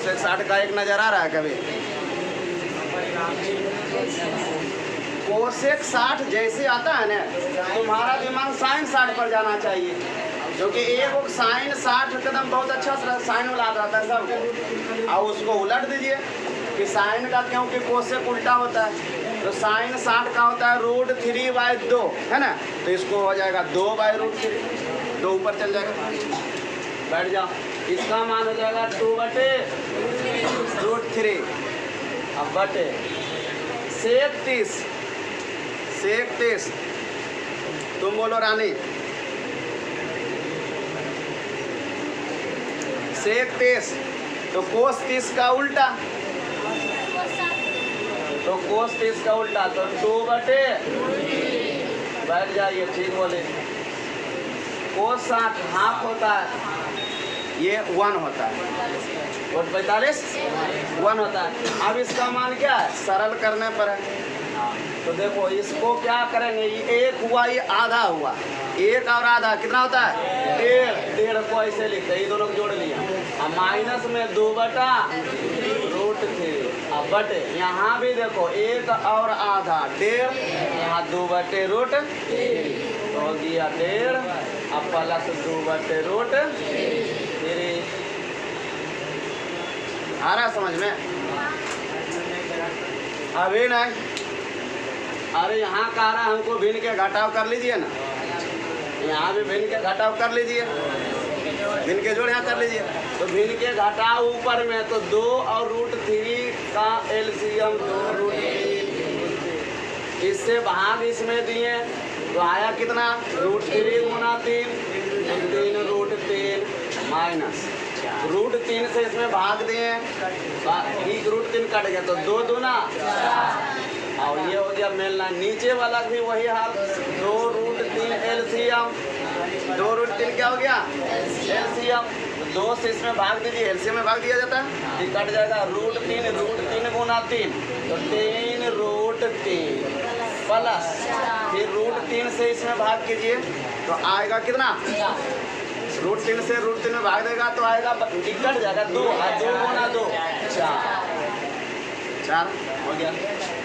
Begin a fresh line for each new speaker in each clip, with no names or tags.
Cosec 60 का एक नज़र आ रहा है कभी? कोसेक 60 जैसे आता है ना, तुम्हारा दिमाग साइन 60 पर जाना चाहिए, क्योंकि एक साइन 60 कदम बहुत अच्छा साइन उड़ा जाता है सब। और उसको उलट दीजिए कि साइन का, क्योंकि कोसेक उल्टा होता है, तो साइन 60 का होता है √3/2, है ना? तो इसको हो जाएगा 2/√3, 2 ऊपर चल जाएगा, बैठ जाओ। इसका मान हो जाएगा 2/√3। अब बटे सेक 30, तुम बोलो रानी। सेक 30 तो कोस 30 का उल्टा, तो कोस 30 का उल्टा, तो 2/, बैठ जाइए, ठीक बोले। कोस 60 हाफ होता है, ये 1 होता है, और 45 1 होता है। अब इसका मान क्या है, सरल करने पर है। तो देखो इसको क्या करेंगे, ये 1 हुआ, ये आधा हुआ, 1 और आधा कितना होता है, 1.5 को ऐसे लिखते हैं, ये दोनों को जोड़ लिया। अब माइनस में 2/√3, अब बटे यहाँ भी देखो 1 और आधा 1.5, यहाँ 2/√3 तो हो गया 1.5, अब प्लस 2/√3। आ रहा समझ में? अभी नहीं, अरे यहाँ कह रहा है हमको भिन्न के घटाव कर लीजिए ना, यहाँ भी भिन्न के घटाव कर लीजिए, भिन्न के जोड़ यहाँ कर लीजिए। तो भिन्न के घटाव ऊपर में तो 2 और √3 का एलसीएम 2√3, इससे भाग इसमें दिए तो आया कितना, √3 गुना 3, 3√3 माइनस √3 से इसमें भाग दिए, √3 कट गया तो 2 दूना, और ये हो गया मेलना। नीचे वाला भी वही हाल, 2√3 एलसीएम, 2√3 क्या हो गया, एलसीएम। 2 से इसमें भाग दीजिए, एलसीएम में भाग दिया जाता है, ये कट जाएगा √3 गुना 3 तो 3√3 प्लस फिर √3 से इसमें भाग कीजिए तो आएगा कितना, √3 से √3 में भाग देगा तो आएगा, कट जाएगा 2 गुना 2 4 हो गया।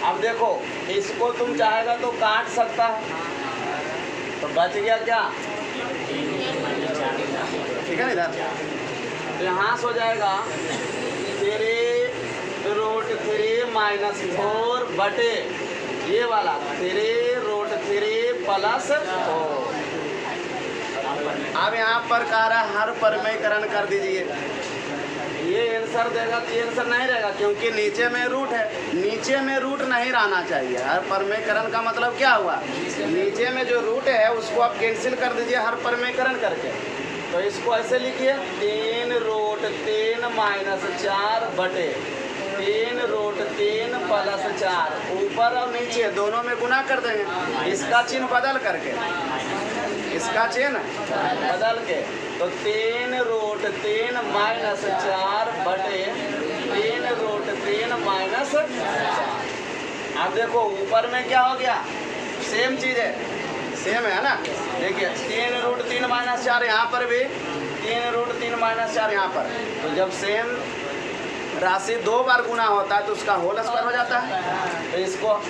अब देखो इसको तुम चाहेगा तो काट सकता है, तो बच गया क्या, ठीक है ना इधर, तो यहाँ से हो जाएगा 3√3 माइनस 4 बटे ये वाला 3√3 प्लस 4। अब यहाँ पर कह रहा है हर परमेयकरण कर दीजिए, ये आंसर देगा तो ये आंसर नहीं रहेगा, क्योंकि नीचे में रूट है, नीचे में रूट नहीं रहना चाहिए। हर परमेयकरण का मतलब क्या हुआ, नीचे में जो रूट है उसको आप कैंसिल कर दीजिए हर परमेयकरण करके। तो इसको ऐसे लिखिए 3√3 माइनस 4 बटे 3√3 प्लस 4, ऊपर और नीचे दोनों में गुना कर देंगे, इसका चिन्ह बदल करके, इसका चिन्ह बदल के, तो 3√3 माइनस 4 बटे 3√3 माइनस 4। अब देखो ऊपर में क्या हो गया, सेम चीज़ है, सेम है ना, देखिए 3√3 माइनस 4 यहाँ पर भी, 3√3 माइनस 4 यहाँ पर, तो जब सेम राशि 2 बार गुना होता है तो उसका होल स्क्वायर हो जाता है, तो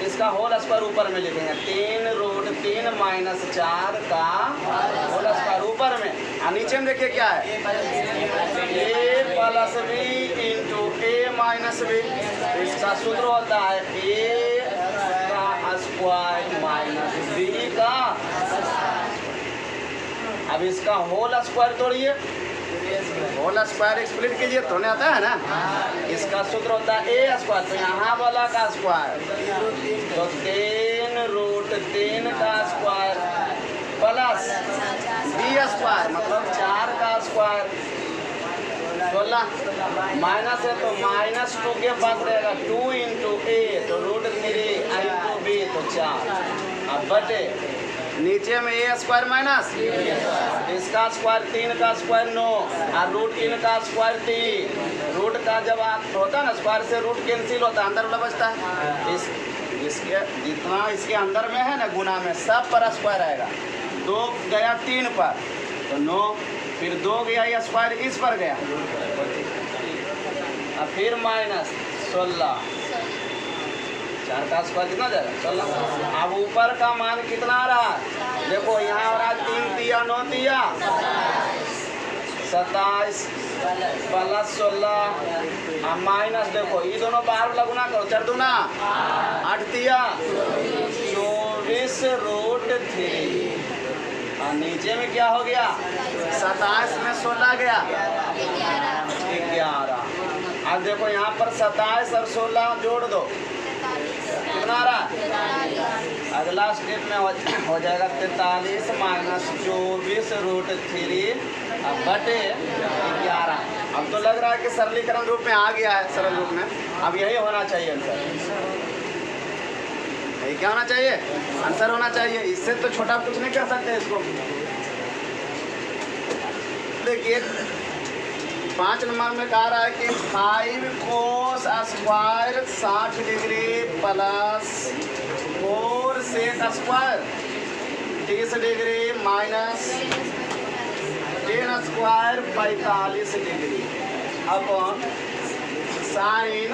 इसका होल स्क्वायर ऊपर में लिखेंगे, 3√3 माइनस 4 का होल स्क्वायर ऊपर में, और नीचे में देखिए क्या है, a plus b into a minus b, इसका सूत्र होता है a का स्क्वायर माइनस b का। अब इसका होल स्क्वायर तोड़िए, होल स्क्वायर स्प्लिट कीजिए तो नहीं आता है ना, इसका सूत्र होता है a स्क्वायर, तो यहाँ वाला का स्क्वायर तो 3√3 का स्क्वायर प्लस b स्क्वायर मतलब 4 का स्क्वायर 16 माइनस है तो -2 के पास रहेगा 2 इंटू a तो √3 इंटू b तो 4। अब बटे नीचे में a स्क्वायर माइनस इसका स्क्वायर 3 का स्क्वायर 9 और √3 का स्क्वायर 3, रूट का जब होता है ना स्क्वायर से रूट कैंसिल होता है, अंदर वाला बचता है, इसके जितना इसके अंदर में है ना गुना में सब पर स्क्वायर आएगा। 2 गया 3 पर तो 9, फिर 2 गया या स्क्वायर इस पर गया, और फिर माइनस 16, 4 का स्क्वायर कितना जाएगा 16। अब ऊपर का मान कितना आ रहा है, देखो यहाँ हो रहा है 3 तिया 9 तिया 27 प्लस 16 और माइनस, देखो ये दोनों बाहर लगुना करो, 4 दूना 8 तिया 24 रूट 3 और नीचे में क्या हो गया 27 में 16 गया 11। अब देखो यहाँ पर 27 और 16 जोड़ दो, कितना आ रहा है, अगला स्टेप में हो जाएगा 43 माइनस 24 रूट 3 बटे 11। अब तो लग रहा है कि सरलीकरण रूप में आ गया है, सरल रूप में। अब यही होना चाहिए आंसर, यही क्या होना चाहिए आंसर होना चाहिए, इससे तो छोटा कुछ नहीं कर सकते इसको। देखिए 5 नंबर में कह रहा है कि 5 cos square 60 degree plus 4 sec square 30 degree minus 10 square 45 degree upon sine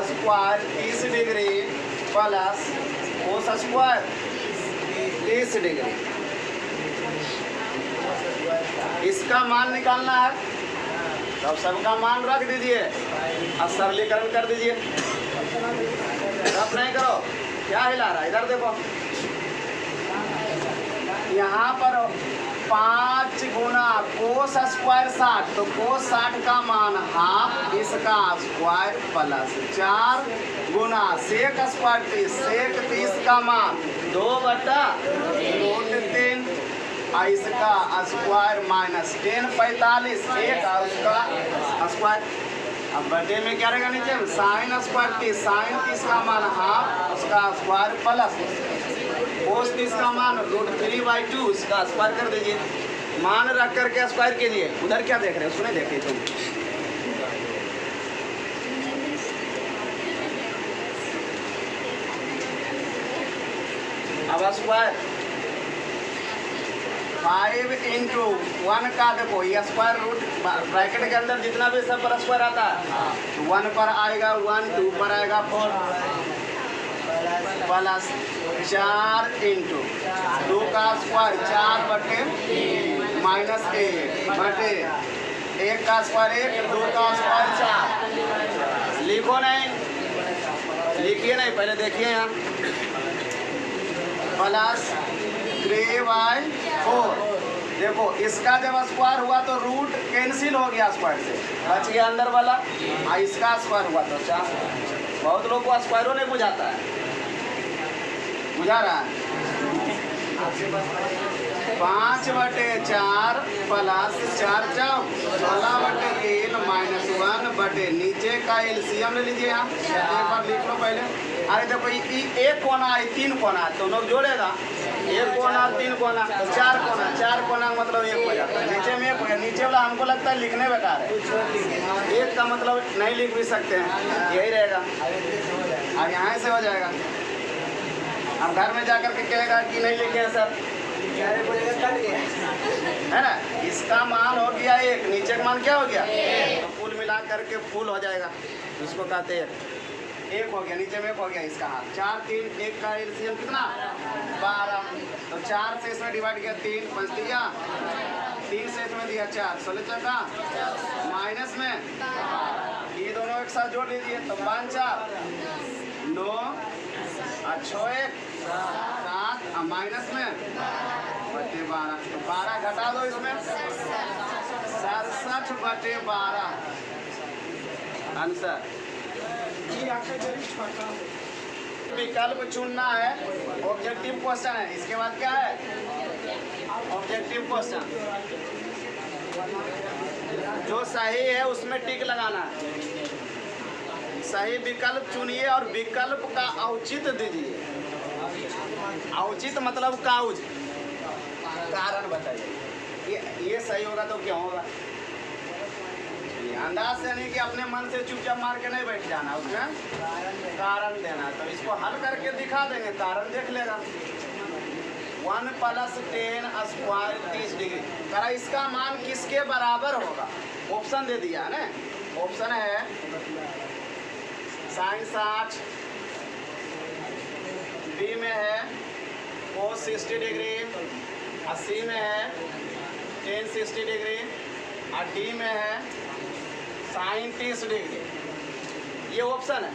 square 30 degree plus cos square 30 degree. इसका मान निकालना है, तो सबका मान रख दीजिए और सरलीकरण कर दीजिए। रफ नहीं करो, क्या हिला रहा है, इधर देखो, यहाँ पर 5 गुना कोस स्क्वायर 60, तो कोस 60 का मान हाफ, इसका स्क्वायर प्लस 4 गुना सेक स्क्वायर 30, सेक 30 का मान 2/√3 इसका स्क्वायर माइनस 10 45 एक उसका स्क्वायर। अब बटे में क्या रहेगा नीचे साइन स्क्वायर 30, साइन 30 का मान हाफ, उसका स्क्वायर प्लस कोस 30 का मान √3/2 उसका स्क्वायर कर दीजिए। मान रख करके स्क्वायर कीजिए। उधर क्या देख रहे हो, उसको नहीं देखिए तुम। अब स्क्वायर 5 इंटू 1 का देखो ये स्क्वायर रूट ब्रैकेट के अंदर जितना भी सब पर स्क्वायर आता है 1 पर आएगा 1, 2 पर आएगा 4 प्लस 4 इंटू 2 का स्क्वायर 4 बटे माइनस 1 बटे 1 का स्क्वायर 1, 2 का स्क्वायर 4। लिखो नहीं, लिखिए नहीं, पहले देखिए यहाँ प्लस 3/4। देखो इसका जब स्क्वायर हुआ तो रूट कैंसिल हो गया स्क्वायर से, बच गया अंदर वाला, इसका स्क्वायर हुआ तो 4। बहुत लोग को स्क्वायरों नहीं बुझाता है, बुझा रहा है। 5/4 प्लस 4 चौक 16/3 माइनस 1 बटे नीचे का एलसीएम ले लीजिए। यहाँ एक बार लिख लो पहले। अरे देखो एक कोना है 3 कोना है, तो लोग जोड़ेगा 1 कोना 3 कोना तो 4 कोना, 4 कोना मतलब 1 हो जाता है। नीचे में 1 हो गया, नीचे वाला हमको लगता है लिखने बेकार है, 1 का मतलब नहीं लिख भी सकते हैं, यही रहेगा। अब यहाँ से हो जाएगा। अब घर में जाकर के कहेगा कि नहीं लिखे हैं सर, है ना। इसका मान हो गया 1, नीचे का मान क्या हो गया, तो फुल मिला करके फुल हो जाएगा, उसको कहते हैं 1 हो गया, नीचे में 1 हो गया इसका हाथ। 4 3 1 का एलसीएम कितना 12, तो 4 से इसमें डिवाइड किया 3 5 दिया, 3 से इसमें दिया 4 16 चौका माइनस में ये दोनों एक साथ जोड़ लीजिए, तो 5 4 9 और 6 1 7 माइनस में बटे 12, तो 12 घटा दो इसमें 67/12 आंसर। विकल्प चुनना है, ऑब्जेक्टिव क्वेश्चन है। इसके बाद क्या है, ऑब्जेक्टिव क्वेश्चन। जो सही है उसमें टिक लगाना है। सही विकल्प चुनिए और विकल्प का औचित्य दीजिए। औचित्य मतलब काउज, कारण बताइए। ये सही होगा तो क्यों होगा, अंदाज से नहीं कि अपने मन से चुपचाप मार के नहीं बैठ जाना, उसमें कारण देना। तो इसको हल करके दिखा देंगे, कारण देख लेगा। 1 + 10 स्क्वायर 30 डिग्री करा, इसका मान किसके बराबर होगा, ऑप्शन दे दिया है ना। ऑप्शन है साइन 60, बी में है कोस 60 डिग्री, और सी में है टेन 60 डिग्री, और डी में है साइन 30 डिग्री। ये ऑप्शन है।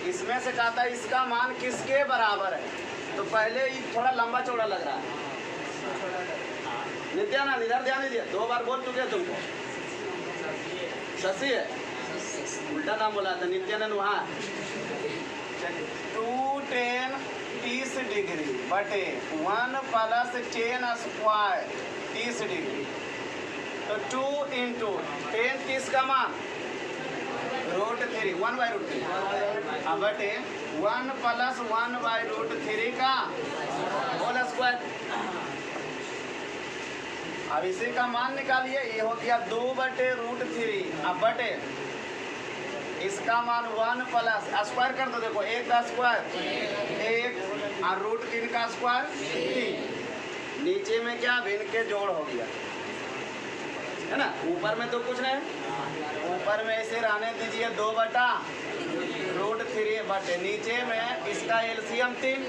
इसमें से कहता है इसका मान किसके बराबर है। तो पहले ये थोड़ा लंबा चौड़ा लग रहा है। नित्यानंद इधर ध्यान दीजिए, 2 बार बोल चुके तुमको। शशि है, उल्टा नाम बोला था नित्यानंद वहाँ। 2tan 30 डिग्री बटे 1 + 10 स्क्वायर 30 डिग्री। तो 2 × tan 30 का मान √3 1/√3 अब बटे 1 + 1/√3 का होल स्क्वायर। अब इसी का मान निकालिए, ये हो गया 2/√3 अब बटे इसका मान 1 + स्क्वायर कर दो। देखो 1 का स्क्वायर 1 और √3 का स्क्वायर 3। नीचे में क्या भिन्न के जोड़ हो गया है ना। ऊपर में तो कुछ नहीं, ऊपर में ऐसे रहने दीजिए 2/√3 बटे नीचे में इसका एलसीएम 3,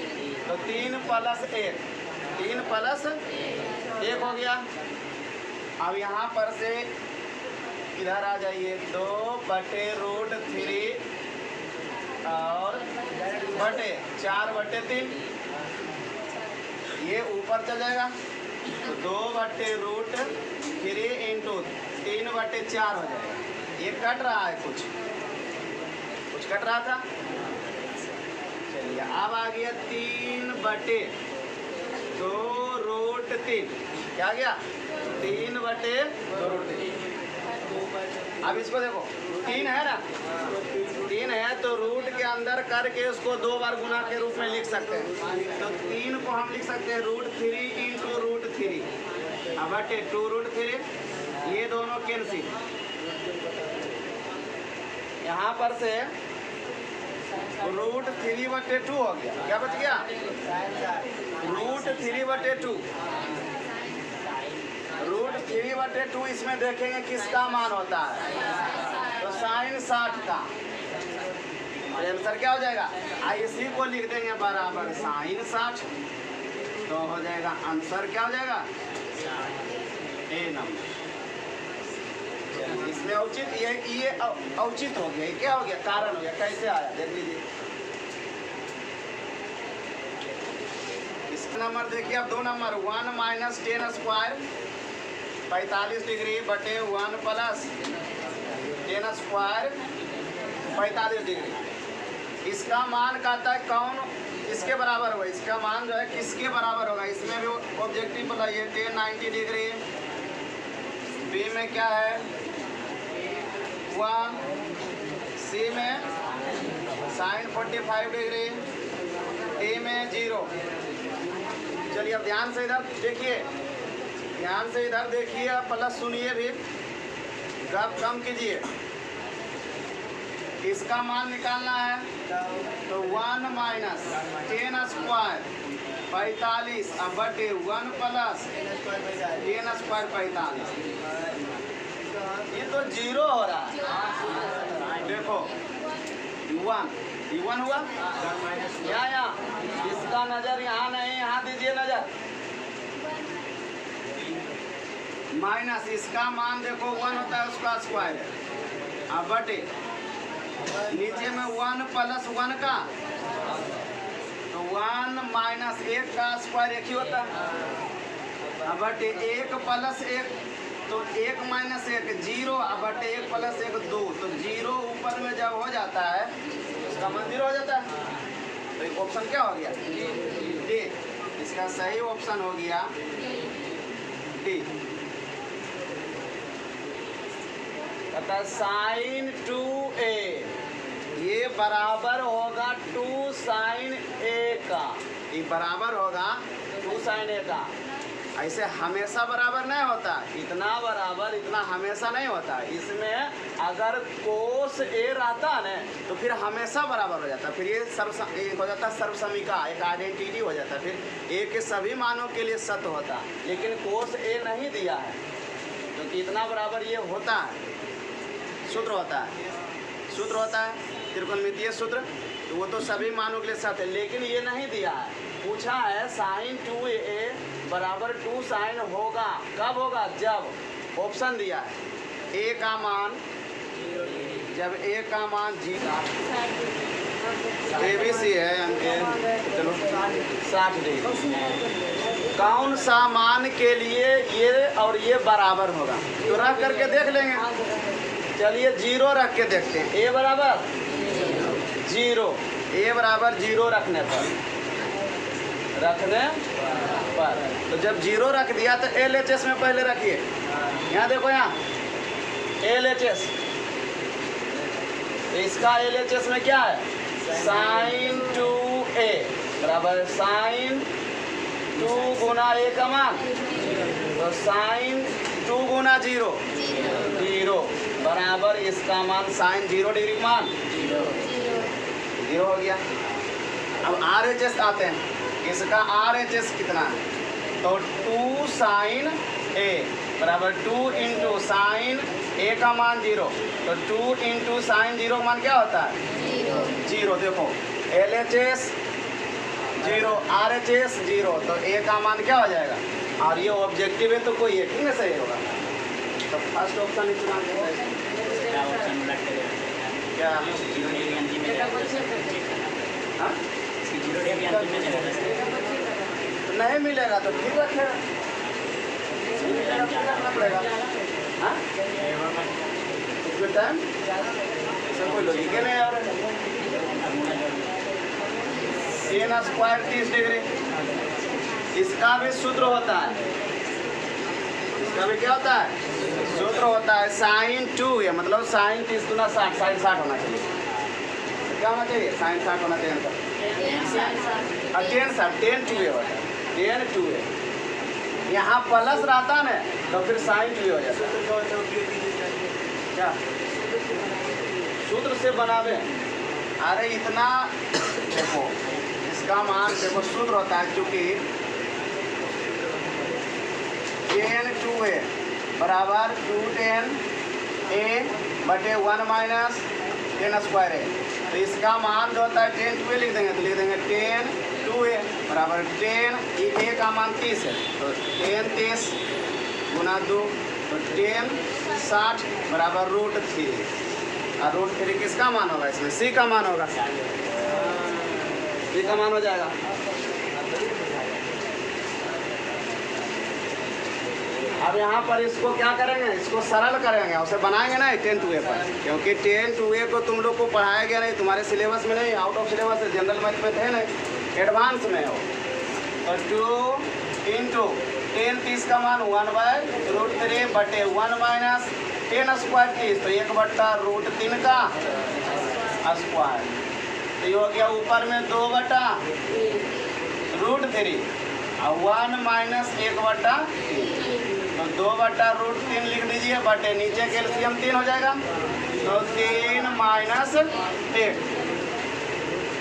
तो 3 + 1 3 + 1 हो गया। अब यहाँ पर से इधर आ जाइए 2/√3 और बटे 4/3 ये ऊपर चल जाएगा। तो 2/√3 × 3/4 हो जाएगा। ये कट रहा है, कुछ कट रहा था। चलिए अब आ गया 3/2√3 क्या आ गया 3/2√3। अब इसको देखो 3 है ना, 3 है तो रूट के अंदर करके उसको 2 बार गुना के रूप में लिख सकते हैं। तो 3 को हम लिख सकते हैं √3 × √3 अब बटे 2√3। ये दोनों कैंसिल। यहाँ पर से √3/2 हो गया। क्या बच गया √3/2। √3/2 इसमें देखेंगे किसका मान होता है, तो साइन 60 का। आंसर क्या हो जाएगा, इसी को लिख देंगे बराबर साइन 60, तो हो जाएगा आंसर क्या हो जाएगा ए नंबर। इसमें औचित ये औचित हो गया। क्या हो गया, कारण हो गया। कैसे आया देख लीजिए। इसका नंबर देखिए अब 2 नंबर 1 - 10 स्क्वायर 45 डिग्री बटे 1 + 10 स्क्वायर 45 डिग्री। इसका मान कहता है कौन इसके बराबर होगा। इसका मान जो है किसके बराबर होगा। इसमें भी ऑब्जेक्टिव बताइए। 10 90 डिग्री, बी में क्या है 1, सी में साइन 45 डिग्री, डी में 0। चलिए अब ध्यान से इधर देखिए, ध्यान से इधर देखिए, प्लस सुनिए भी, गप कम कीजिए। इसका मान निकालना है तो 1 - 10 स्क्वायर 45 अब बटे 1 + 10 स्क्वायर 45। ये तो 0 हो रहा है। देखो 1 हुआ यहाँ इसका नज़र यहाँ नहीं, यहाँ दीजिए नज़र। माइनस इसका मान देखो 1 होता है उसका स्क्वायर अब बटे नीचे में 1 + 1 का, तो 1 - 1 का स्क्वायर 1 ही होता है अब बटे 1 + 1, तो 1 - 1 0 अब बटे 1 + 1 2, तो 0 ऊपर में जब हो जाता है उसका मान 0 हो जाता है। तो ऑप्शन क्या हो गया डी। इसका सही ऑप्शन हो गया डी। कहता साइन 2a ये बराबर होगा 2 sin a का। ये बराबर होगा 2 sin a का। ऐसे हमेशा बराबर नहीं होता, इतना बराबर इतना हमेशा नहीं होता। इसमें अगर कोस a रहता है तो फिर हमेशा बराबर हो जाता, फिर ये हो जाता सर्वसमीका, एक आइडेंटिटी हो जाता, फिर a के सभी मानों के लिए सत्य होता। लेकिन कोस a नहीं दिया है तो कितना बराबर ये होता है। सूत्र होता है त्रिकोणमितीय सूत्र, तो वो तो सभी मानों के लिए सत्य है, लेकिन ये नहीं दिया है। पूछा है साइन 2a बराबर 2 साइन होगा, कब होगा? जब ऑप्शन दिया है a का मान, जब a का मान 0 ABC है, चलो 60 डिग्री, कौन सा मान के लिए ये और ये बराबर होगा? तो रख करके देख लेंगे। चलिए 0 रख के देखते हैं। a बराबर 0, a बराबर 0 रखने पर तो जब 0 रख दिया तो LHS में पहले रखिए। यहाँ देखो, यहाँ LHS, इसका LHS में क्या है? साइन 2a बराबर साइन 2 गुना a का मान, तो साइन 2 गुना 0 बराबर इसका मान साइन 0 डिग्री मान 0 हो गया। अब RHS आते हैं, इसका RHS कितना है? तो 2 साइन a बराबर 2 इंटू साइन a का मान 0, तो 2 इंटू साइन 0 का मान क्या होता है? 0। देखो LHS 0, RHS 0, तो a का मान क्या हो जाएगा? और ये ऑब्जेक्टिव है तो कोई एक ही में सही होगा। तो फर्स्ट ऑप्शन इतना क्या नहीं मिलेगा तो ठीक रखेगा, रखना पड़ेगा। इसमें टाइम इसमें कोई लॉजिक नहीं है। sin स्क्वायर 30 डिग्री, इसका भी सूत्र होता है, इसका भी क्या होता है? सूत्र होता है साइन 2a मतलब साइन 30 गुना 60, साइन 60 होना चाहिए। क्या होना चाहिए? साइन 60 होना चाहिए। टेन 2a होता है, टेन 2a। यहाँ प्लस रहता ना तो फिर साइन 2a हो जाता है। क्या सूत्र से बनावे? अरे इतना देखो, इसका मान देखो, सूत्र होता है चूँकि टेन 2a बराबर 2 tan a बटे 1 माइनस टेन स्क्वायर है, तो इसका मान जो होता है टेन 2a लिख देंगे, तो लिख देंगे टेन 2a बराबर टेन, a का मान 30 है, तो टेन 30 गुना 2, तो टेन 60 बराबर √3, और √3 किसका मान होगा? इसमें c का मान होगा, c का मान हो जाएगा। अब यहाँ पर इसको क्या करेंगे? इसको सरल करेंगे, उसे बनाएंगे ना टेन 2a पर, क्योंकि टेन 2a को तुम लोग को पढ़ाया गया नहीं, तुम्हारे सिलेबस में नहीं, आउट ऑफ सिलेबस है, जनरल मैथ में थे नहीं, एडवांस में हो। तो 2 इंटू टेन 30 का मान 1/√3 बटे 1 माइनस टेन स्क्वायर 30, तो 1/√3 का स्क्वायर, तो ये हो गया ऊपर में 2/√3 और 1 माइनस 1/3, तो 2/√3 लिख दीजिए, बटे नीचे के एलसीएम 3 हो जाएगा, तो 3 माइनस 8,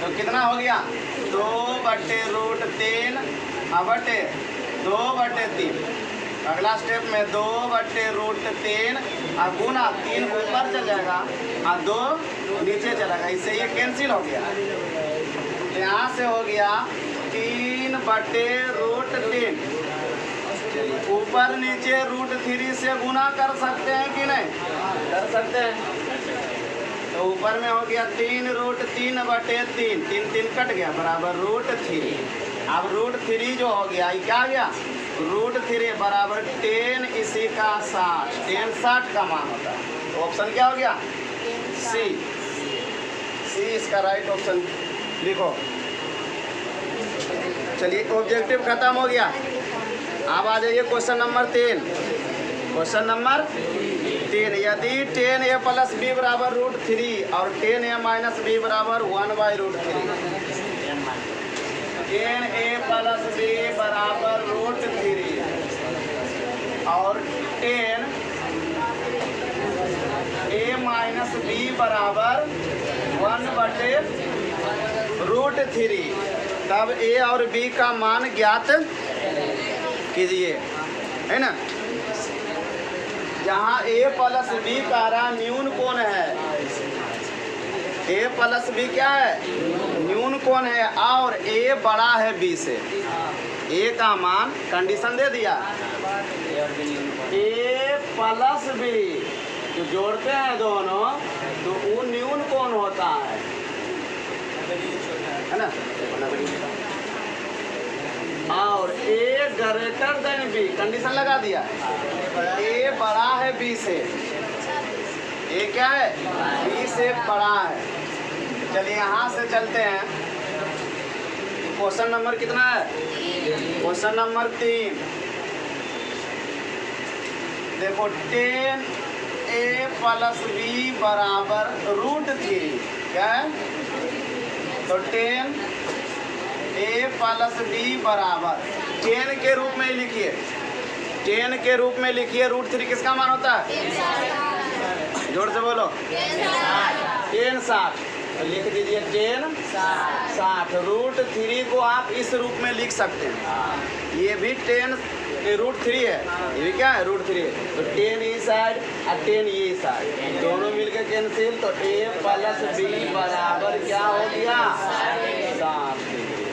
तो कितना हो गया? 2/√3 बटे 2/3। अगला स्टेप में 2/√3 और गुना 3 ऊपर चल जाएगा और 2 नीचे चलेगा, इससे ये कैंसिल हो गया। तो यहाँ से हो गया 3/√3, ऊपर नीचे √3 से गुना कर सकते हैं कि नहीं? कर सकते हैं। तो ऊपर में हो गया 3√3 बटे 3, 3 कट गया बराबर √3। अब √3 जो हो गया ये क्या आ गया? √3 बराबर 10 इसी का 60, 10 60 का मान होता है। तो ऑप्शन क्या हो गया? सी। सी इसका राइट ऑप्शन लिखो। चलिए ऑब्जेक्टिव खत्म हो गया। अब आ जाइए क्वेश्चन नंबर 3। क्वेश्चन नंबर 3, यदि 10a प्लस b बराबर √3 और 10a माइनस b बराबर 1/√3, 10a प्लस b बराबर √3 और 10a माइनस b बराबर 1/√3, तब a और b का मान ज्ञात कीजिए, है ना। जहाँ ए प्लस बी का रहा न्यून कोण है, ए प्लस बी क्या है, न्यून कोण है, और ए बड़ा है बी से, ए का मान कंडीशन दे दिया, ए प्लस बी जो जोड़ते हैं दोनों तो वो न्यून कोण होता है ना, और ए ग्रेटर देन बी कंडीशन लगा दिया, ए बड़ा है बी से, ए क्या है, बी से बड़ा है। चलिए यहाँ से चलते हैं, क्वेश्चन नंबर कितना है, क्वेश्चन नंबर 3। देखो 10 ए प्लस बी बराबर √3, क्या है, तो 10 ए प्लस बी बराबर 10 के रूप में लिखिए, 10 के रूप में लिखिए, √3 किसका मान होता है, जोर से बोलो, 10 60, तो लिख दीजिए 10 60, √3 को आप इस रूप में लिख सकते हैं, ये भी 10 √3 है, ये भी क्या है, √3 है, तो 10 इस साइड और 10 ये साइड, दोनों मिलकर कैंसिल, तो ए प्लस बी बराबर क्या हो गया, 60 डिग्री।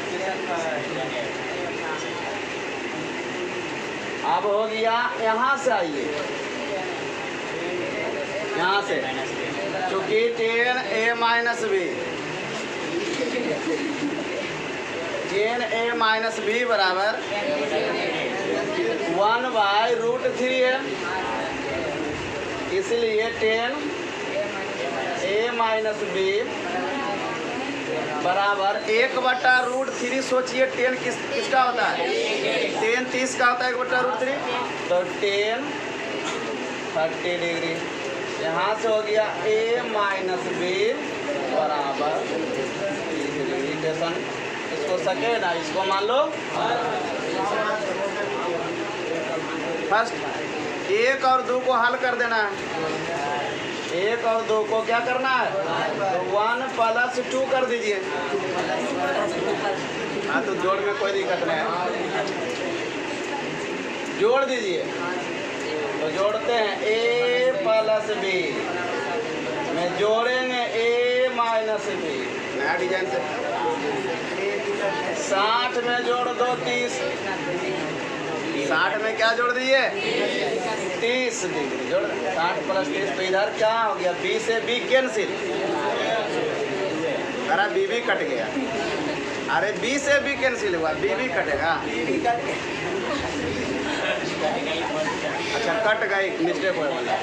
अब हो गया, यहाँ से आइए, यहाँ से चूंकि 10 a minus B, 10 a minus B बराबर 1/√3 है, इसलिए 10 a माइनस बी बराबर 1/√3। सोचिए 10 किसका होता है, 10 30 का होता है, 1/√3, तो 10 30 डिग्री। यहाँ से हो गया a माइनस बी बराबर 30 डिग्री। टेंशन इसको सके ना, इसको मान लो फर्स्ट 1 और 2 को हल कर देना है, 1 और 2 को क्या करना है, तो 1 + 2 कर दीजिए, हाँ तो जोड़ में कोई दिक्कत नहीं है, जोड़ दीजिए, तो जोड़ते हैं a + b में जोड़ेंगे a माइनस बी, नया डिजाइन से 60 में जोड़ दो 30, 60 में क्या जोड़ दिए 30 डिग्री, जोड़ 60 + 30, तो इधर क्या हो गया, b से b कैंसिल, अरे b भी कट गया, अरे b से b कैंसिल हुआ, b भी कटेगा, अच्छा कट गई, मिस्टेक हो गया,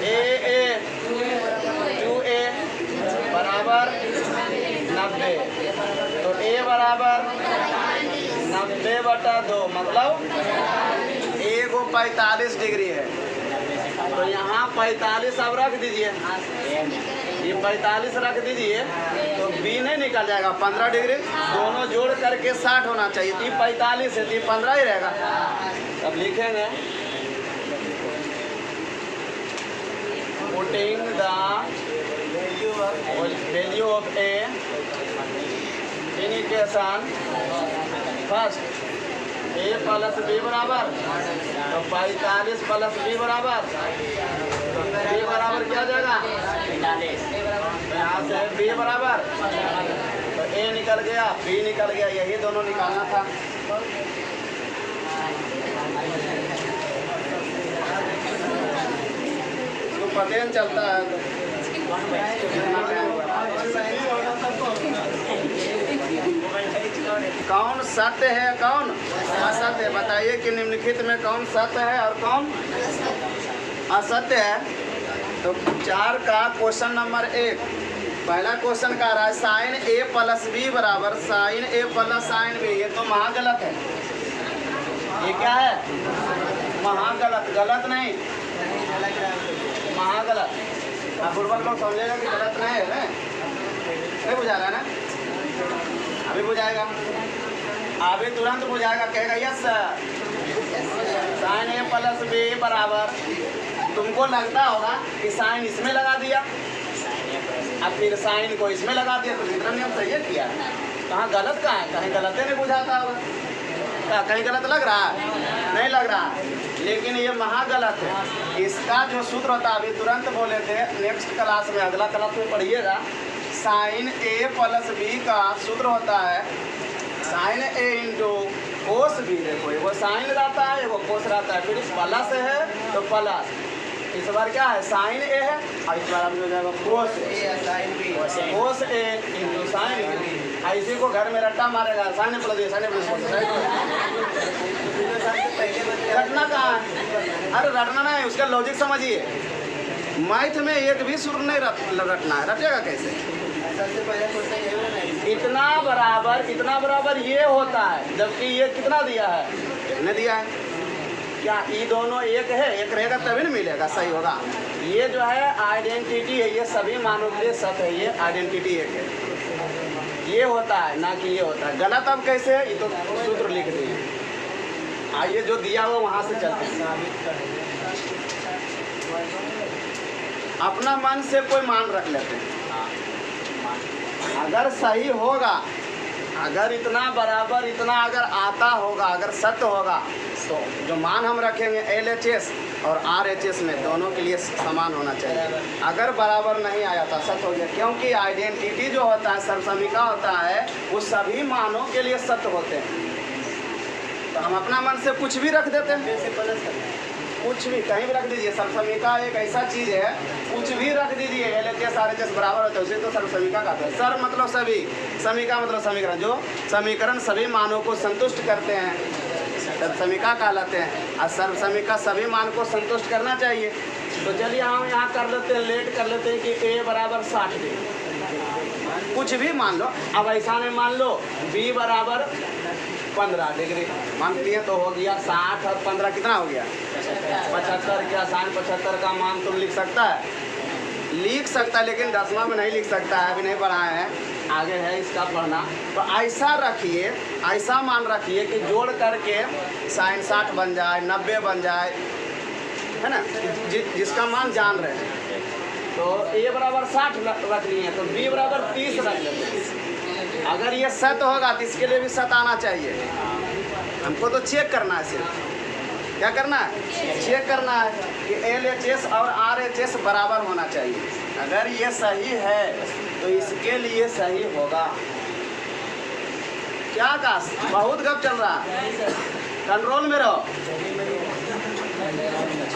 a 2a बराबर 90, तो a बराबर 90/2, मतलब a को 45 डिग्री है, तो यहाँ 45 अब रख दीजिए, ये 45 रख दीजिए, तो b नहीं निकल जाएगा, 15 डिग्री, दोनों जोड़ करके 60 होना चाहिए, तो 45 है, तो 15 ही रहेगा। अब लिखेंगे putting the value of a in equation first, a + b बराबर, तो 45 + b बराबर, तो b बराबर क्या आ जाएगा, यहाँ से b बराबर, तो a निकल गया, b निकल गया, यही दोनों निकालना था। इसको पता नहीं चलता है, कौन सत्य है कौन असत्य है, बताइए कि निम्नलिखित में कौन सत्य है और कौन असत्य है। तो 4 का क्वेश्चन नंबर 1, पहला क्वेश्चन का रहा है sin a + b बराबर sin a + sin b, ये तो महागलत है, ये क्या है, महागलत, गलत नहीं, महागलत। आप बुढ़वा लोग समझेगा कि गलत नहीं है, नहीं बुझा रहा है ना, अभी बुझाएगा, अभी तुरंत बुझाएगा, कहेगा यस sin a + b बराबर, तुमको लगता होगा कि साइन इसमें लगा दिया, अब फिर साइन को इसमें लगा दिया, तो इतना नियम सही है किया, कहाँ गलत कहाँ है, कहीं गलत नहीं बुझाता होगा, कहीं गलत लग रहा है? नहीं लग रहा है, लेकिन ये महा गलत है। इसका जो सूत्र होता है, अभी तुरंत बोले थे, नेक्स्ट क्लास में, अगला क्लास में पढ़िएगा, साइन ए प्लस बी का सूत्र होता है साइन ए इंटू कोस बी। देखो एगो साइन रहता है, एगो कोस रहता है, फिर प्लस है तो प्लस, इस बार क्या है साइन ए है, और इस बार आपको हो जाएगा कोस ए साइन बी, कोस ए इंटू साइन बी। इसी को घर में रट्टा मारेगा, साइन प्लस ए साइन प्लस रटना कहाँ है? अरे रटना नहीं, उसका लॉजिक समझिए। मैथ में एक भी सूत्र नहीं रटना है, रटेगा कैसे? सबसे पहले क्वेश्चन इतना बराबर ये होता है, जबकि ये कितना दिया है? कितने दिया है? क्या ये दोनों एक है? एक रहेगा तभी न मिलेगा, सही होगा। ये जो है आइडेंटिटी है, ये सभी मानों के लिए सत्य है, ये आइडेंटिटी एक है, ये होता है ना कि ये होता है। गलत अब कैसे है? ये तो सूत्र लिख दिए। आइए जो दिया हुआ वहाँ से चलते हैं। अपना मन से कोई मान रख लेते हैं, अगर सही होगा, अगर इतना बराबर इतना अगर आता होगा, अगर सत्य होगा, तो जो मान हम रखेंगे LHS और RHS में दोनों के लिए समान होना चाहिए। अगर बराबर नहीं आया था सत्य हो गया, क्योंकि आइडेंटिटी जो होता है, सर्वसमीका होता है, वो सभी मानों के लिए सत्य होते हैं। तो हम अपना मन से कुछ भी रख देते हैं, कुछ भी कहीं भी रख दीजिए। सर्वसमीका एक ऐसा चीज़ है, कुछ भी रख दीजिए, LHS RHS बराबर होता है, उसे तो सर्वसमीका कहते हैं। सर मतलब सभी, समीका मतलब समीकरण, जो समीकरण सभी मानों को संतुष्ट करते हैं सर्वसमीका कहलाते हैं, और सर्वसमीका सभी मान को संतुष्ट करना चाहिए। तो चलिए हम यहाँ कर लेते हैं, लेट कर लेते हैं कि A बराबर 60 डिग्री, कुछ भी मान लो। अब ऐसा नहीं मान लो B बराबर 15 डिग्री मान लिए, तो हो गया 60 और 15 कितना हो गया? 75। क्या साइन 75 का मान तुम लिख सकता है? लिख सकता है, लेकिन 10वां में नहीं लिख सकता है, अभी नहीं पढ़ाए हैं, आगे है इसका पढ़ना। तो ऐसा रखिए, ऐसा मान रखिए कि जोड़ करके साइन 60 बन जाए, 90 बन जाए, है ना, जिसका मान जान रहे हैं। तो A बराबर 60 रख लिए, तो B बराबर 30 रख लेते हैं। अगर ये सत्य होगा तो इसके लिए भी सत्य आना चाहिए। हमको तो चेक करना है, सिर्फ क्या करना है? चेक करना है कि LHS और RHS बराबर होना चाहिए। अगर ये सही है तो इसके लिए सही होगा। क्या आकाश बहुत गप चल रहा है, कंट्रोल में रहो।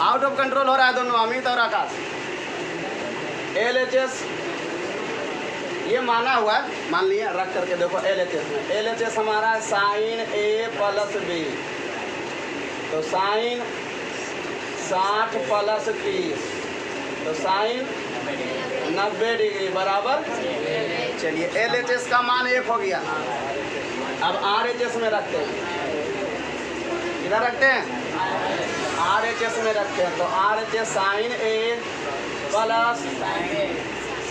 आउट ऑफ कंट्रोल हो रहा है दोनों, अमित और आकाश। LHS ये माना हुआ है, मान लिया, रख करके देखो LHS में, LHS हमारा है साइन A प्लस B, तो साइन 60 प्लस 30, तो साइन 90 डिग्री बराबर। चलिए LHS का मान 1 हो गया। अब RHS में रखते हैं, इधर रखते हैं, RHS में रखते हैं, तो RHS sine A plus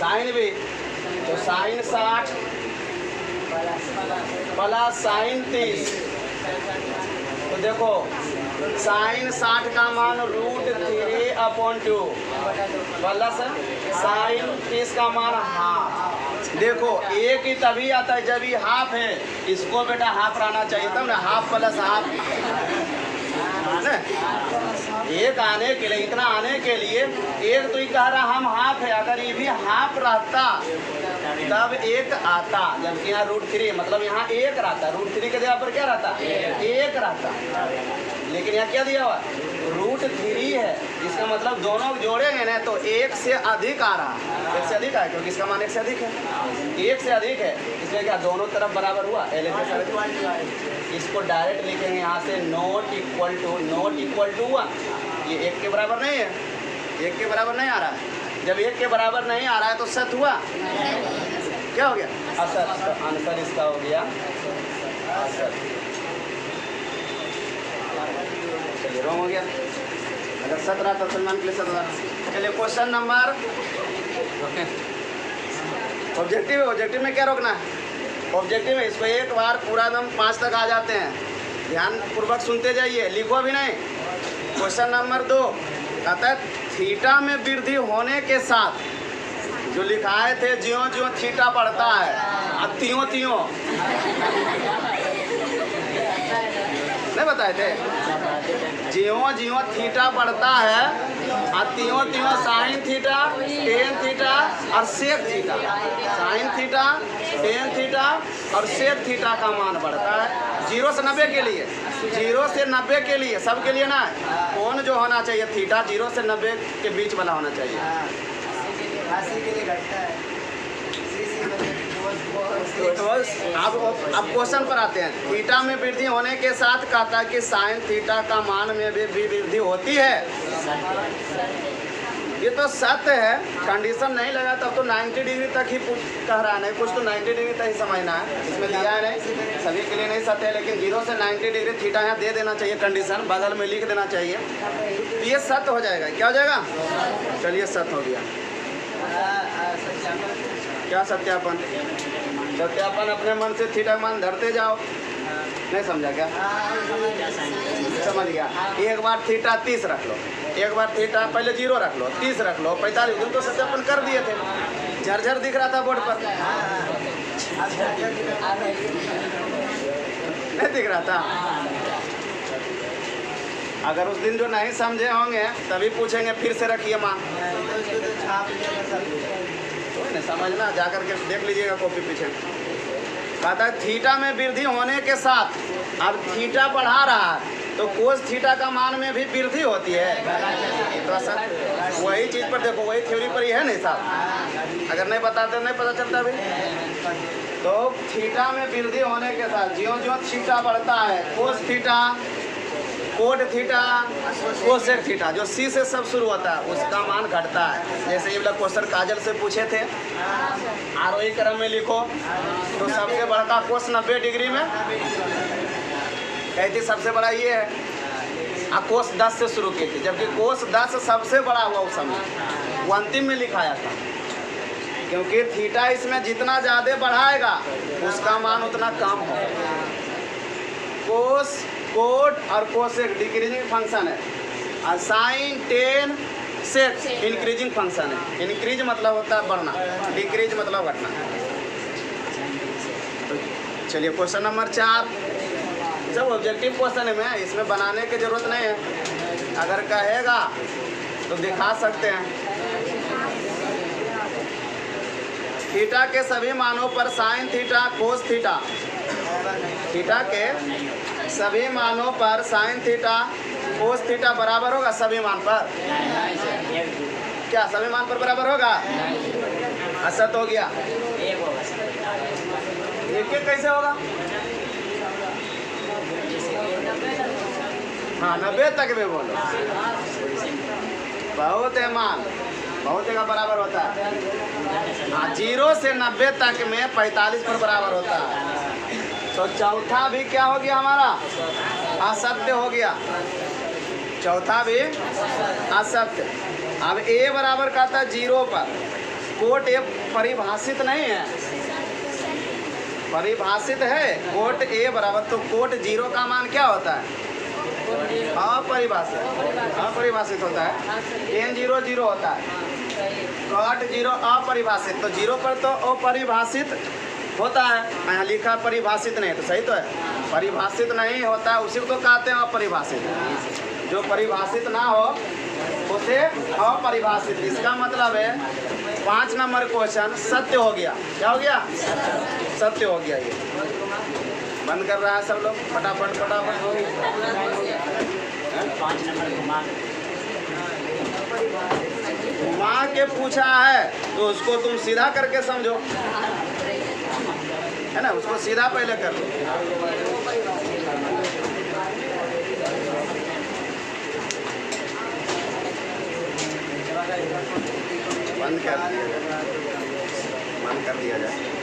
sine B, तो साइन 60 प्लस साइन 30, तो देखो साइन 60 का मान √3/2 प्लस साइन 30 का मान हाफ। देखो एक ही तभी आता है जब ये हाफ है, इसको बेटा हाफ रहना चाहिए, तब ना हाफ प्लस हाफ। एक आने के लिए, इतना आने के लिए एक तो ही कह रहा हम हाफ है, अगर ये भी हाफ रहता तब एक आता, जबकि यहाँ √3 मतलब यहाँ एक रहता, √3 के जगह पर क्या रहता? एक रहता, लेकिन यहाँ क्या दिया हुआ? √3 है, इसका मतलब दोनों जोड़ेंगे ना तो 1 से अधिक आ रहा है, 1 से अधिक है, क्योंकि इसका मान 1 से अधिक है, 1 से अधिक है, इसलिए क्या दोनों तरफ बराबर हुआ। इसको डायरेक्ट लिखेंगे यहाँ से, नॉट इक्वल टू 1, ये 1 के बराबर नहीं है, 1 के बराबर नहीं आ रहा है। जब 1 के बराबर नहीं आ रहा है तो सत्य हुआ, क्या हो गया? असत। तो आंसर इसका हो गया असत। चलिए रॉन्ग हो गया, अगर सत्य रहा तो सलमान के लिए सत्य रहा। चलिए क्वेश्चन नंबर, ऑब्जेक्टिव में क्या रोकना है? ऑब्जेक्टिव में इसको एक बार पूरा एकदम 5 तक आ जाते हैं, ध्यान पूर्वक सुनते जाइए, लिखो भी नहीं। क्वेश्चन नंबर 2 कहता है थीटा में वृद्धि होने के साथ, जो लिखाए थे ज्यों ज्यों थीटा बढ़ता है, अब त्यों नहीं बताए थे? ज्यों ज्यों थीटा बढ़ता है और त्यों त्यों साइन थीटा, टेन थीटा और sec theta, sine theta, tan theta और सेक थीटा का मान बढ़ता है। 0 से 90 के लिए, 0 से 90 के लिए, सब के लिए ना, कोण जो होना चाहिए थीटा 0 से 90 के बीच वाला होना चाहिए। अब क्वेश्चन पर आते हैं। थीटा में वृद्धि होने के साथ कहता है कि साइन थीटा का मान में भी वृद्धि होती है। ये तो सत्य है, कंडीशन नहीं लगा तब तो 90 डिग्री तक ही कह रहा है, नहीं कुछ तो 90 डिग्री तक ही समझना है, इसमें दिया है नहीं, सभी के लिए नहीं सत्य है, लेकिन 0 से 90 डिग्री थीटा यहाँ दे देना चाहिए, कंडीशन बगल में लिख देना चाहिए, तो ये सत्य हो जाएगा। क्या हो जाएगा? चलिए सत्य हो गया। क्या सत्यापन? सत्यापन अपने मन से थीटा मान धरते जाओ। नहीं समझा क्या? समझ गया। एक बार थीटा 30 रख लो, एक बार थीटा पहले 0 रख लो, 30 रख लो, 45 दिन तो सत्यापन कर दिए थे। झरझर दिख रहा था बोर्ड पर, नहीं दिख रहा था? अगर उस दिन जो नहीं समझे होंगे तभी पूछेंगे फिर से रखिए मान, नहीं समझना, जाकर के देख लीजिएगा कॉपी पीछे। कहता है थीटा में वृद्धि होने के साथ, अब थीटा बढ़ा रहा है तो कोस थीटा का मान में भी वृद्धि होती है। तो वही चीज़ पर देखो, वही थ्योरी पर ही है नहीं साहब, अगर नहीं बताते तो नहीं पता चलता भी। तो थीटा में वृद्धि होने के साथ ज्यों ज्यों थीटा बढ़ता है, cos theta, cot theta, cosec theta, जो सी से सब शुरू होता है उसका मान घटता है। जैसे ये वाला क्वेश्चन काजल से पूछे थे, आरोही क्रम में लिखो तो सबसे बड़ा का कोस 90 डिग्री में, कहती सबसे बड़ा ये है, कोस 10 से शुरू की थी, जबकि कोस 10 सबसे बड़ा हुआ उस समय, वो अंतिम में लिखाया था, क्योंकि थीटा इसमें जितना ज़्यादा बढ़ाएगा उसका मान उतना कम हो। कोस, कोट और कोसेक डिक्रीजिंग फंक्शन है, और साइन, टेन, सेक इंक्रीजिंग फंक्शन है। इंक्रीज मतलब होता है बढ़ना, डिक्रीज मतलब घटना। तो चलिए क्वेश्चन नंबर 4, सब ऑब्जेक्टिव क्वेश्चन है, में इसमें बनाने की जरूरत नहीं है, अगर कहेगा तो दिखा सकते हैं। थीटा के सभी मानों पर sine theta, cos theta, theta के सभी मानों पर साइन थीटा, कोस थीटा बराबर होगा सभी मान पर? क्या सभी मान पर बराबर होगा? असत हो गया। एक कैसे होगा? हाँ 90 तक में बोलो, बहुत है मान, बहुत का बराबर होता है। हाँ 0 से 90 तक में 45 पर बराबर होता है। तो चौथा भी क्या हो गया हमारा? असत्य हो गया, चौथा भी असत्य। अब ए बराबर का था 0 पर, कोट ए परिभाषित नहीं है, परिभाषित है कोट ए बराबर, तो कोट 0 का मान क्या होता है? अपरिभाषित, अपरिभाषित होता है। टेन 0 0 होता है, कॉट 0 अपरिभाषित, तो 0 पर तो अपरिभाषित होता है, यहाँ लिखा परिभाषित नहीं, तो सही तो है, परिभाषित नहीं होता है, उसी को तो कहते हैं अपरिभाषित। जो परिभाषित ना हो उसे अपरिभाषित। इसका मतलब है 5 नंबर क्वेश्चन सत्य हो गया। क्या हो गया? सत्य हो गया। ये बंद कर रहा है सब लोग, फटाफट फटाफट।
5 नंबर
घुमा के पूछा है तो उसको तुम सीधा करके समझो, है ना, उसको सीधा पहले कर लो। बंद कर दिया जाए, बंद कर दिया जाए।